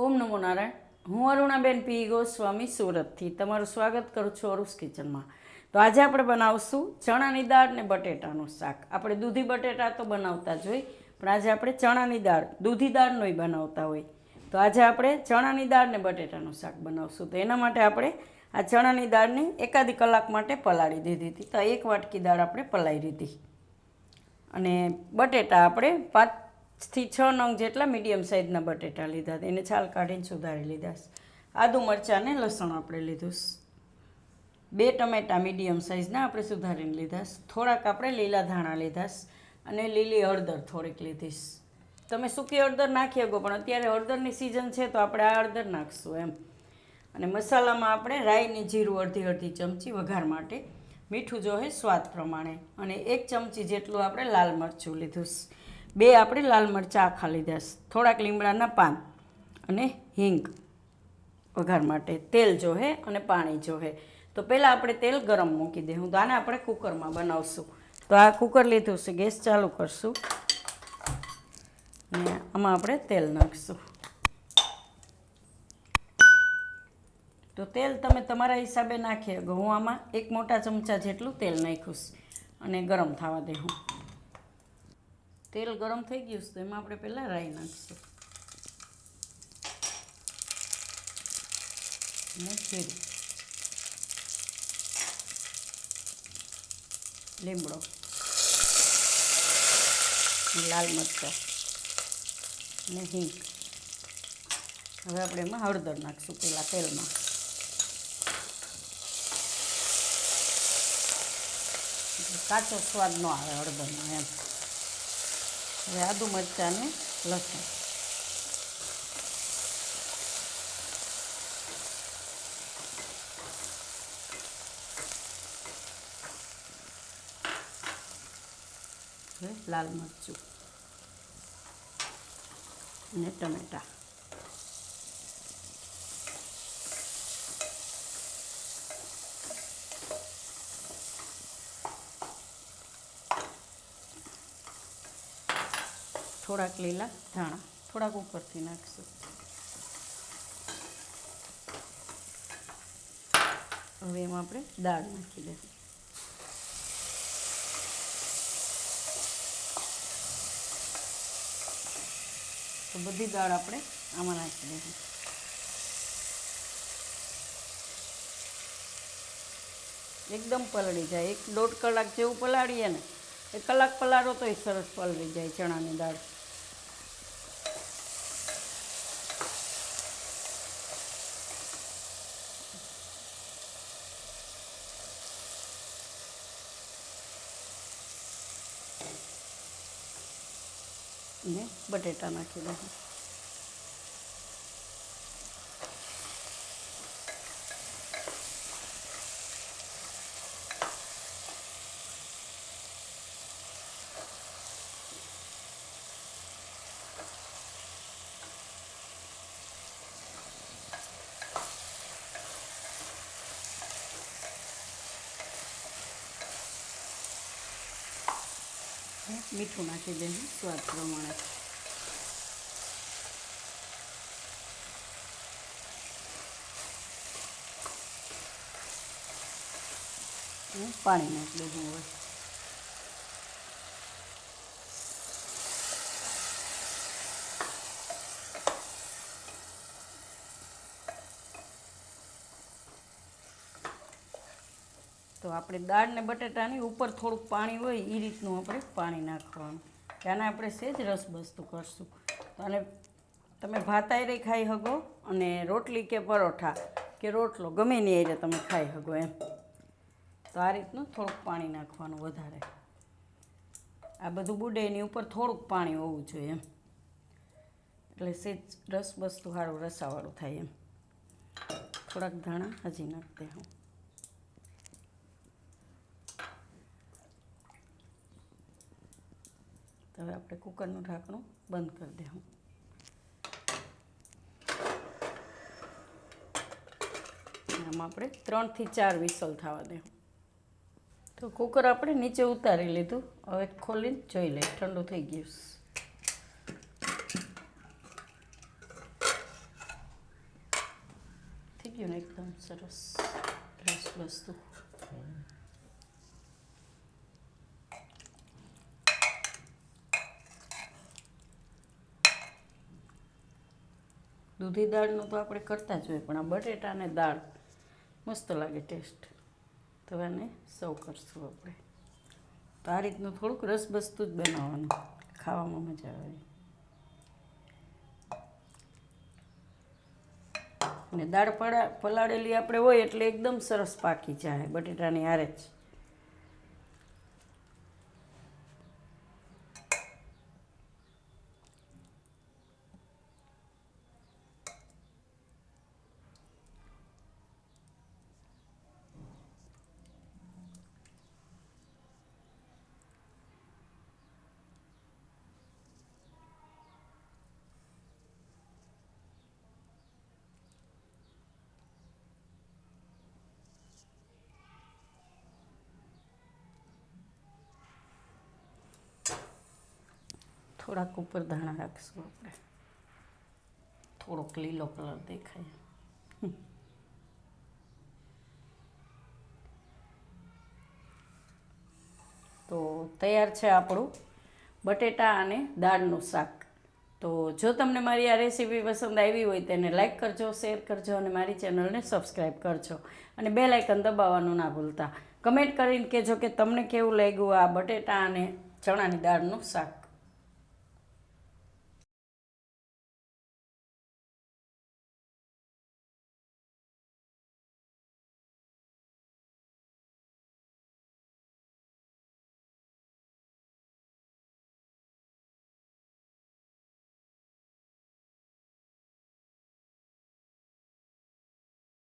ઓમ નમો નારાયણ. હું અરુણાબેન પી ગોસ્વામી સુરતથી તમારું સ્વાગત કરું છું અરુસ કિચનમાં. તો આજે આપણે બનાવશું ચણાની દાળ ને બટેટાનું શાક. આપણે દૂધી બટેટા તો બનાવતા જ હોય, પણ આજે આપણે ચણાની દાળ દૂધી દાળનોય બનાવતા હોય. તો આજે આપણે ચણાની દાળ ને બટેટાનું શાક બનાવશું. તો એના માટે આપણે આ ચણાની દાળને એકાદી કલાક માટે પલાળી દીધી હતી. તો 1 વાટકી દાળ આપણે પલાળી દીધી. અને બટેટા આપણે 5થી 6 નંગ જેટલા મીડિયમ સાઇઝના બટેટા લીધા. એને છાલ કાઢીને સુધારી લીધા. આદુ મરચાં ને લસણ આપણે લીધું. 2 ટમેટાં મીડિયમ સાઇઝના આપણે સુધારીને લીધા. થોડાક આપણે લીલા ધાણા લીધા અને લીલી હળદર થોડીક લીધીશ. તમે સૂકી હળદર નાખી શકો, પણ અત્યારે હળદરની સિઝન છે તો આપણે આ હળદર નાખીશું એમ. અને મસાલામાં આપણે રાઈની જીરું અડધી ચમચી વઘાર માટે, મીઠું જોહે સ્વાદ પ્રમાણે, અને 1 ચમચી જેટલું આપણે લાલ મરચું લીધું. 2 આપણે લાલ મરચાં આખા લીધા. થોડાક લીમડાના પાન અને હિંગ વઘાર માટે. તેલ જોહે અને પાણી જોહે. તો પહેલાં આપણે તેલ ગરમ મૂકી દઈશું. તો આને આપણે કુકરમાં બનાવશું. તો આ કુકર લીધું છે, ગેસ ચાલુ કરશું અને આમાં આપણે તેલ નાખીશું. તો તેલ તમે તમારા હિસાબે નાખી શકો. હું આમાં 1 મોટા ચમચા જેટલું તેલ નાખ્યું અને ગરમ થવા દઉં. તેલ ગરમ થઈ ગયું છે તો એમાં આપણે પહેલાં રાઈ નાખીશું અને જીરું, લીમડો, લાલ મરચાં અને હિંગ. હવે આપણે એમાં હળદર નાખીશું પહેલાં તેલમાં. કાચો સ્વાદ ન આવે હળદરનો એમ. હવે આદુ મરચાં ને લસણ. હવે લાલ મરચું અને ટમેટાં. થોડાક લીલા ધાણા, થોડાક ઉપરથી નાખીશું. હવે એમાં આપણે દાળ નાખી દઈશું. તો બધી દાળ આપણે આમાં નાખી દઈશું. એકદમ પલળી જાય. 1-1.5 કલાક જેવું પલાળીએ ને, 1 કલાક પલાળો તોય સરસ પલળી જાય ચણાની દાળ. ને બટેટા નાખી દઈશું. મીઠું નાખી દઈશું સ્વાદ પ્રમાણે. પાણી નાખી દઈશું. હવે તો આપણે દાળ ને બટેટાની ઉપર થોડુંક પાણી હોય એ રીતનું આપણે પાણી નાખવાનું. ત્યાંને આપણે સહેજ રસબસતું કરશું. અને તમે ભાત હારે ખાઈ શકો અને રોટલી કે પરોઠા કે રોટલો ગમે એની હારે તમે ખાઈ શકો એમ. તો આ રીતનું થોડુંક પાણી નાખવાનું વધારે. આ બધું બુડે એની ઉપર થોડુંક પાણી હોવું જોઈએ એમ, એટલે સહેજ રસબસતું સારું રસાવાળું થાય એમ. થોડાક ધાણા હજી નાખી દે હું. હવે આપણે કુકરનું ઢાંકણું બંધ કરી દઉં. આમાં આપણે 3થી 4 વિસલ થવા દઉં. તો કુકર આપણે નીચે ઉતારી લીધું. હવે ખોલીને જોઈ લઈએ. ઠંડુ થઈ ગયું. ગયું ને એકદમ સરસ રસ વસ્તુ. દૂધી દાળનું તો આપણે કરતા જ હોય, પણ આ બટેટા અને દાળ મસ્ત લાગે ટેસ્ટ. તો એને સર્વ કરશું આપણે. તો આ રીતનું થોડુંક રસબસતું જ બનાવવાનું, ખાવામાં મજા આવે. અને દાળ પલાળેલી આપણે હોય એટલે એકદમ સરસ પાકી જાય બટેટાની હારે જ. થોડાક ઉપર ધાણા રાખશું આપણે, થોડોક લીલો કલર દેખાય. તો તૈયાર છે આપણું બટેટા અને દાળનું શાક. તો જો તમને મારી આ રેસીપી પસંદ આવી હોય તેને લાઈક કરજો, શેર કરજો અને મારી ચેનલને સબસ્ક્રાઈબ કરજો. અને બેલ આઇકન દબાવવાનું ના ભૂલતા. કમેન્ટ કરીને કહેજો કે તમને કેવું લાગ્યું આ બટેટા અને ચણાની દાળનું શાક.